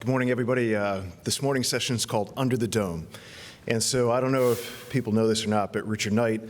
Good morning, everybody. This morning's session is called Under the Dome. And so I don't know if people know this or not, but Richard Knight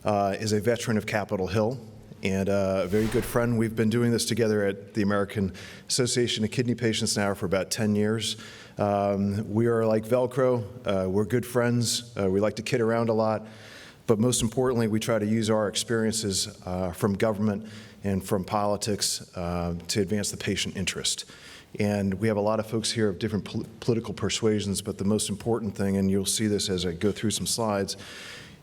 is a veteran of Capitol Hill and a very good friend. We've been doing this together at the American Association of Kidney Patients now for about 10 years. We are like Velcro. We're good friends. We like to kid around a lot. But most importantly, we try to use our experiences from government and from politics to advance the patient interest. And we have a lot of folks here of different political persuasions, but the most important thing, and you'll see this as I go through some slides,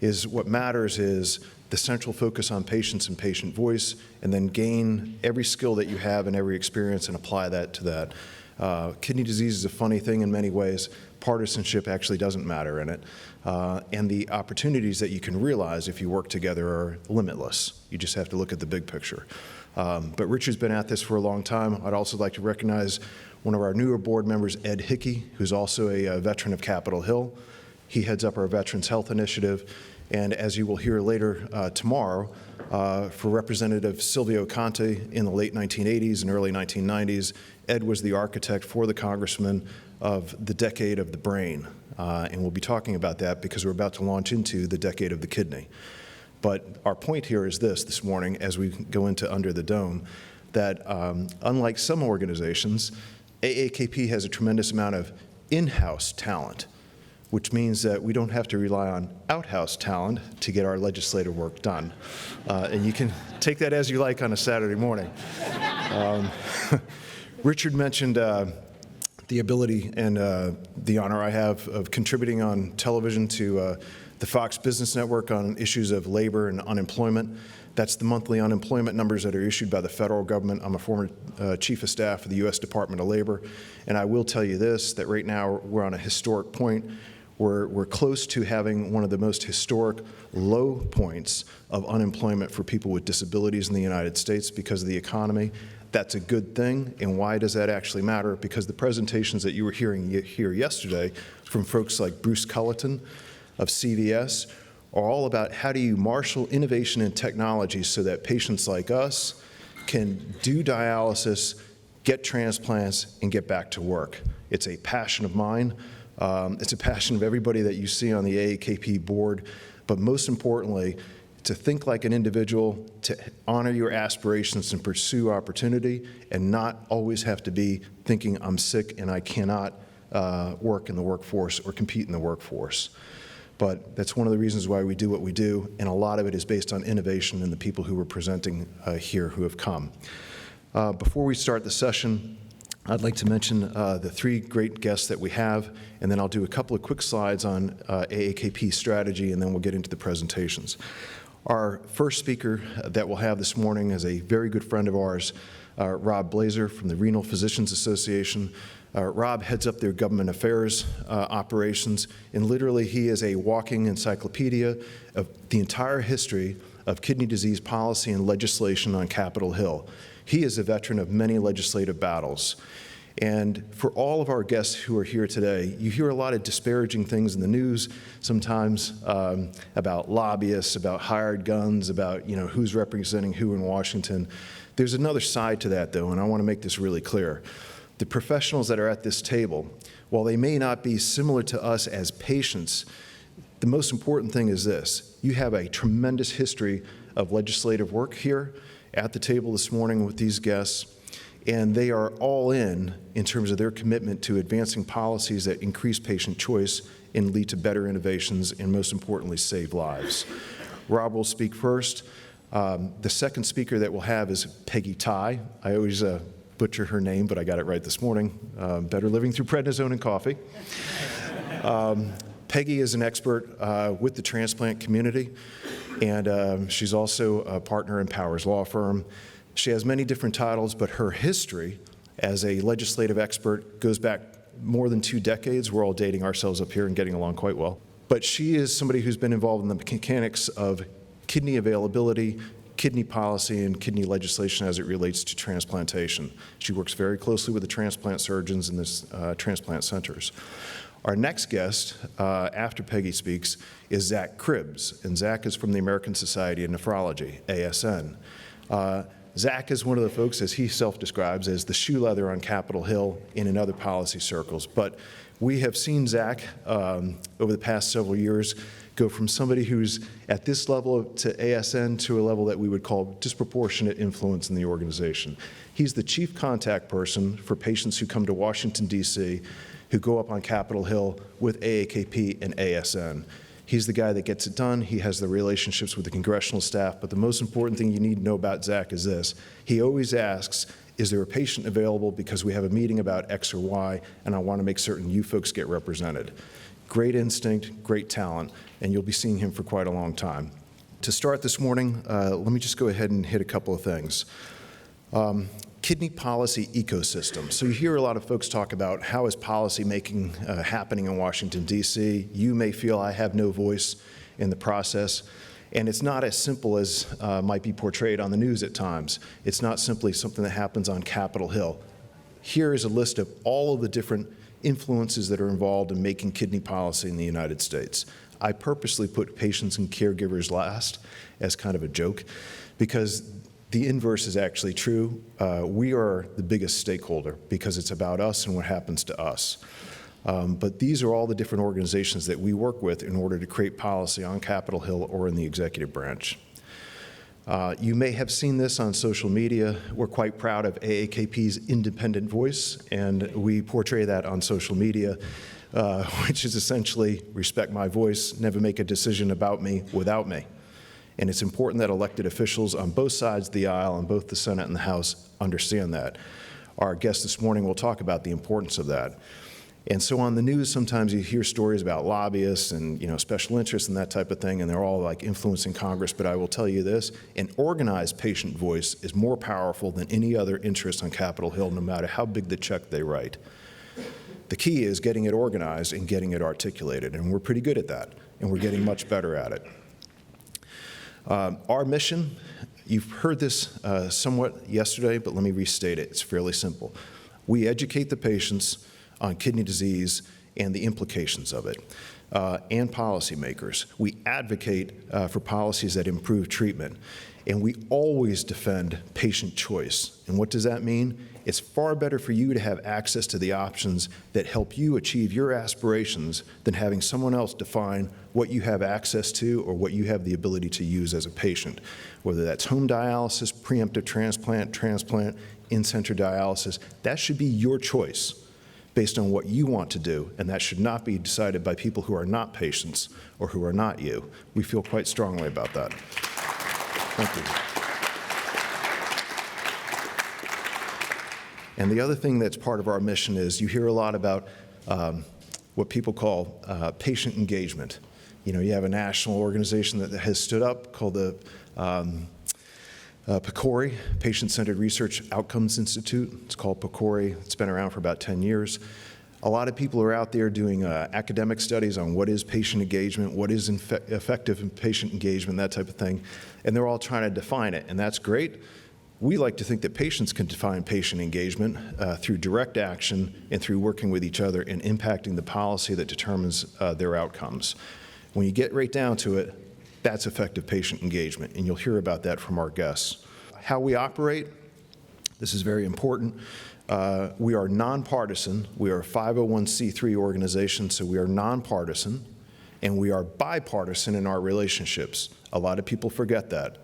is what matters is the central focus on patients and patient voice, and then gain every skill that you have and every experience and apply that to that. Kidney disease is a funny thing in many ways. Partisanship actually doesn't matter in it. And the opportunities that you can realize if you work together are limitless. You just have to look at the big picture. But Richard's been at this for a long time. I'd also like to recognize one of our newer board members, Ed Hickey, who's also a veteran of Capitol Hill. He heads up our Veterans Health Initiative. And as you will hear later tomorrow, for Representative Silvio Conte in the late 1980s and early 1990s, Ed was the architect for the congressman of the decade of the brain. And we'll be talking about that because we're about to launch into the decade of the kidney. But our point here is this morning, as we go into Under the Dome, that unlike some organizations, AAKP has a tremendous amount of in-house talent, which means that we don't have to rely on out-house talent to get our legislative work done. And you can take that as you like on a Saturday morning. Richard mentioned the ability and the honor I have of contributing on television to the Fox Business Network on issues of labor and unemployment. That's the monthly unemployment numbers that are issued by the federal government. I'm a former chief of staff of the U.S. Department of Labor, and I will tell you this, that right now we're on a historic point. We're close to having one of the most historic low points of unemployment for people with disabilities in the United States because of the economy. That's a good thing, and why does that actually matter? Because the presentations that you were hearing here yesterday from folks like Bruce Culleton of CVS are all about how do you marshal innovation and technology so that patients like us can do dialysis, get transplants, and get back to work. It's a passion of mine. It's a passion of everybody that you see on the AAKP board, but most importantly, to think like an individual, to honor your aspirations and pursue opportunity, and not always have to be thinking I'm sick and I cannot work in the workforce or compete in the workforce. But that's one of the reasons why we do what we do, and a lot of it is based on innovation and the people who are presenting here who have come. Before we start the session, I'd like to mention the three great guests that we have, and then I'll do a couple of quick slides on AAKP strategy, and then we'll get into the presentations. Our first speaker that we'll have this morning is a very good friend of ours, Rob Blazer from the Renal Physicians Association. Rob heads up their government affairs operations, and literally he is a walking encyclopedia of the entire history of kidney disease policy and legislation on Capitol Hill. He is a veteran of many legislative battles. And for all of our guests who are here today, you hear a lot of disparaging things in the news sometimes about lobbyists, about hired guns, about who's representing who in Washington. There's another side to that, though, and I want to make this really clear. The professionals that are at this table, while they may not be similar to us as patients, the most important thing is this. You have a tremendous history of legislative work here at the table this morning with these guests, and they are all in terms of their commitment to advancing policies that increase patient choice and lead to better innovations and, most importantly, save lives. Rob will speak first. The second speaker that we'll have is Peggy Tai. I always butcher her name, but I got it right this morning. Better living through prednisone and coffee. Peggy is an expert with the transplant community, and she's also a partner in Powers Law Firm. She has many different titles, but her history as a legislative expert goes back more than 2 decades. We're all dating ourselves up here and getting along quite well. But she is somebody who's been involved in the mechanics of kidney availability, kidney policy, and kidney legislation as it relates to transplantation. She works very closely with the transplant surgeons in the transplant centers. Our next guest, after Peggy speaks, is Zach Cribbs, and Zach is from the American Society of Nephrology, ASN. Zach is one of the folks, as he self-describes, as the shoe leather on Capitol Hill and in other policy circles. But we have seen Zach over the past several years go from somebody who's at this level to ASN to a level that we would call disproportionate influence in the organization. He's the chief contact person for patients who come to Washington, D.C., who go up on Capitol Hill with AAKP and ASN. He's the guy that gets it done. He has the relationships with the congressional staff. But the most important thing you need to know about Zach is this. He always asks, is there a patient available because we have a meeting about X or Y, and I want to make certain you folks get represented. Great instinct, great talent, and you'll be seeing him for quite a long time. To start this morning, let me just go ahead and hit a couple of things. Kidney policy ecosystem. So you hear a lot of folks talk about how is policy making happening in Washington, D.C. You may feel I have no voice in the process, and it's not as simple as might be portrayed on the news at times. It's not simply something that happens on Capitol Hill. Here is a list of all of the different influences that are involved in making kidney policy in the United States. I purposely put patients and caregivers last as kind of a joke because the inverse is actually true. We are the biggest stakeholder because it's about us and what happens to us. But these are all the different organizations that we work with in order to create policy on Capitol Hill or in the executive branch. You may have seen this on social media. We're quite proud of AAKP's independent voice, and we portray that on social media, which is essentially respect my voice, never make a decision about me without me. And it's important that elected officials on both sides of the aisle, on both the Senate and the House, understand that. Our guest this morning will talk about the importance of that. And so on the news, sometimes you hear stories about lobbyists and special interests and that type of thing, and they're all like influencing Congress. But I will tell you this, an organized patient voice is more powerful than any other interest on Capitol Hill, no matter how big the check they write. The key is getting it organized and getting it articulated, and we're pretty good at that, and we're getting much better at it. Our mission, you've heard this somewhat yesterday, but let me restate it. It's fairly simple. We educate the patients on kidney disease and the implications of it, and policymakers. We advocate for policies that improve treatment, and we always defend patient choice. And what does that mean? It's far better for you to have access to the options that help you achieve your aspirations than having someone else define what you have access to or what you have the ability to use as a patient, whether that's home dialysis, preemptive transplant, in-center dialysis. That should be your choice based on what you want to do, and that should not be decided by people who are not patients or who are not you. We feel quite strongly about that. Thank you. And the other thing that's part of our mission is you hear a lot about what people call patient engagement. You have a national organization that has stood up called the PCORI, Patient-Centered Research Outcomes Institute. It's called PCORI. It's been around for about 10 years. A lot of people are out there doing academic studies on what is patient engagement, what is effective in patient engagement, that type of thing, and they're all trying to define it, and that's great. We like to think that patients can define patient engagement through direct action and through working with each other and impacting the policy that determines their outcomes. When you get right down to it, that's effective patient engagement, and you'll hear about that from our guests. How we operate, this is very important. We are nonpartisan. We are a 501c3 organization, so we are nonpartisan, and we are bipartisan in our relationships. A lot of people forget that.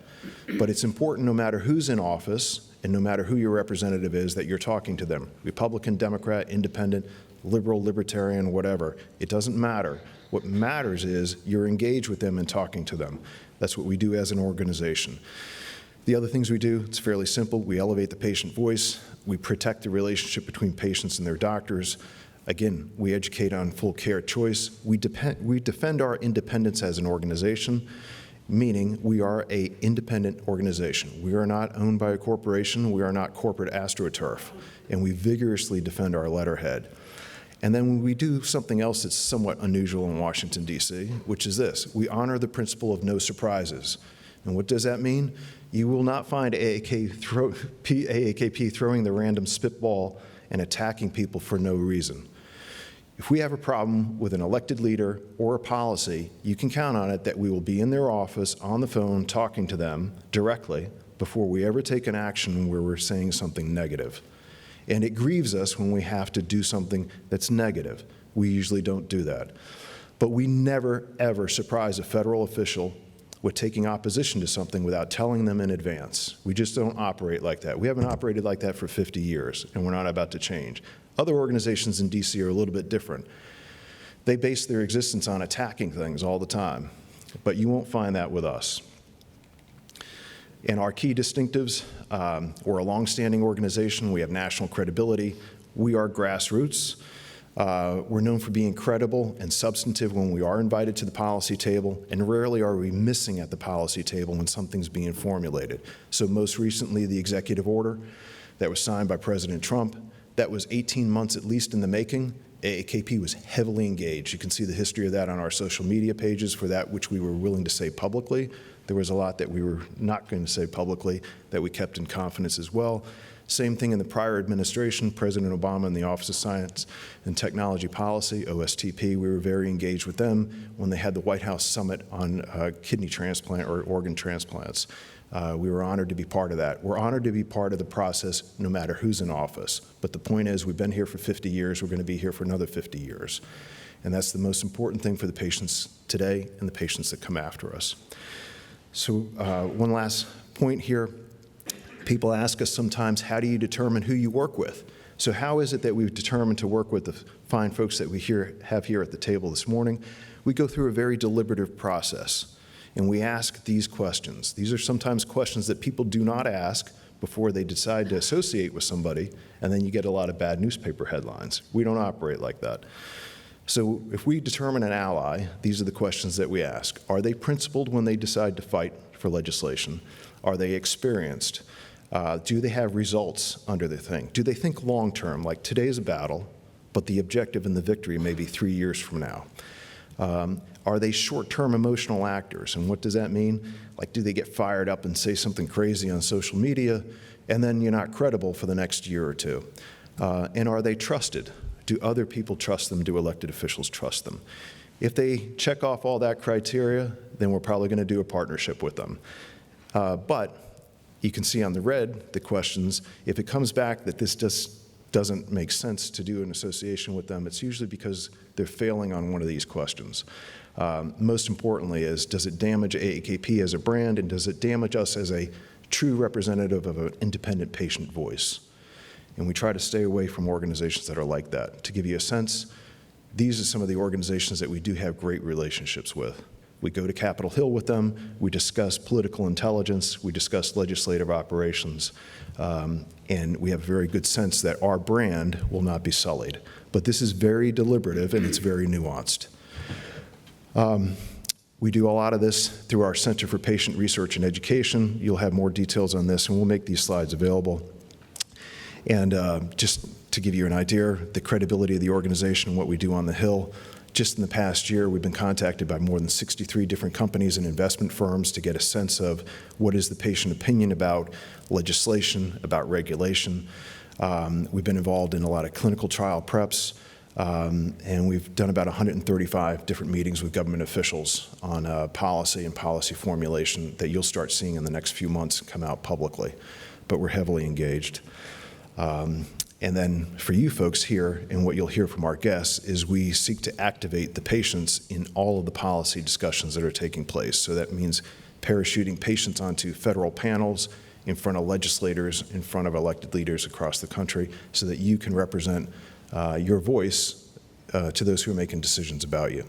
But it's important no matter who's in office and no matter who your representative is that you're talking to them. Republican, Democrat, Independent, Liberal, Libertarian, whatever. It doesn't matter. What matters is you're engaged with them and talking to them. That's what we do as an organization. The other things we do, it's fairly simple. We elevate the patient voice. We protect the relationship between patients and their doctors. Again, we educate on full care choice. We defend our independence as an organization, meaning we are an independent organization. We are not owned by a corporation. We are not corporate astroturf. And we vigorously defend our letterhead. And then we do something else that's somewhat unusual in Washington, D.C., which is this. We honor the principle of no surprises. And what does that mean? You will not find AAKP throwing the random spitball and attacking people for no reason. If we have a problem with an elected leader or a policy, you can count on it that we will be in their office on the phone talking to them directly before we ever take an action where we're saying something negative. And it grieves us when we have to do something that's negative. We usually don't do that. But we never, ever surprise a federal official with taking opposition to something without telling them in advance. We just don't operate like that. We haven't operated like that for 50 years, and we're not about to change. Other organizations in DC are a little bit different. They base their existence on attacking things all the time, but you won't find that with us. And our key distinctives, we're a longstanding organization. We have national credibility. We are grassroots. We're known for being credible and substantive when we are invited to the policy table, and rarely are we missing at the policy table when something's being formulated. So most recently, the executive order that was signed by President Trump, that was 18 months at least in the making. AAKP was heavily engaged. You can see the history of that on our social media pages for that which we were willing to say publicly. There was a lot that we were not going to say publicly that we kept in confidence as well. Same thing in the prior administration, President Obama and the Office of Science and Technology Policy, OSTP, we were very engaged with them when they had the White House Summit on kidney transplant or organ transplants. We were honored to be part of that. We're honored to be part of the process no matter who's in office. But the point is, we've been here for 50 years, we're going to be here for another 50 years. And that's the most important thing for the patients today and the patients that come after us. So one last point here. People ask us sometimes, how do you determine who you work with? So how is it that we've determined to work with the fine folks that we have here at the table this morning? We go through a very deliberative process, and we ask these questions. These are sometimes questions that people do not ask before they decide to associate with somebody, and then you get a lot of bad newspaper headlines. We don't operate like that. So if we determine an ally, these are the questions that we ask. Are they principled when they decide to fight for legislation? Are they experienced? Do they have results under their thing? Do they think long-term, like today's a battle, but the objective and the victory may be 3 years from now? Are they short-term emotional actors? And what does that mean? Like, do they get fired up and say something crazy on social media, and then you're not credible for the next year or two? And are they trusted? Do other people trust them? Do elected officials trust them? If they check off all that criteria, then we're probably going to do a partnership with them. But you can see on the red, the questions, if it comes back that this just doesn't make sense to do an association with them, it's usually because they're failing on one of these questions. Most importantly is, does it damage AAKP as a brand, and does it damage us as a true representative of an independent patient voice? And we try to stay away from organizations that are like that. To give you a sense, these are some of the organizations that we do have great relationships with. We go to Capitol Hill with them, we discuss political intelligence, we discuss legislative operations, and we have a very good sense that our brand will not be sullied. But this is very deliberative and it's very nuanced. We do a lot of this through our Center for Patient Research and Education. You'll have more details on this, and we'll make these slides available. And just to give you an idea, the credibility of the organization and what we do on the Hill, just in the past year, we've been contacted by more than 63 different companies and investment firms to get a sense of what is the patient opinion about legislation, about regulation. We've been involved in a lot of clinical trial preps, and we've done about 135 different meetings with government officials on policy and policy formulation that you'll start seeing in the next few months come out publicly. But we're heavily engaged. And then for you folks here, and what you'll hear from our guests, is we seek to activate the patients in all of the policy discussions that are taking place. So that means parachuting patients onto federal panels, in front of legislators, in front of elected leaders across the country, so that you can represent your voice to those who are making decisions about you.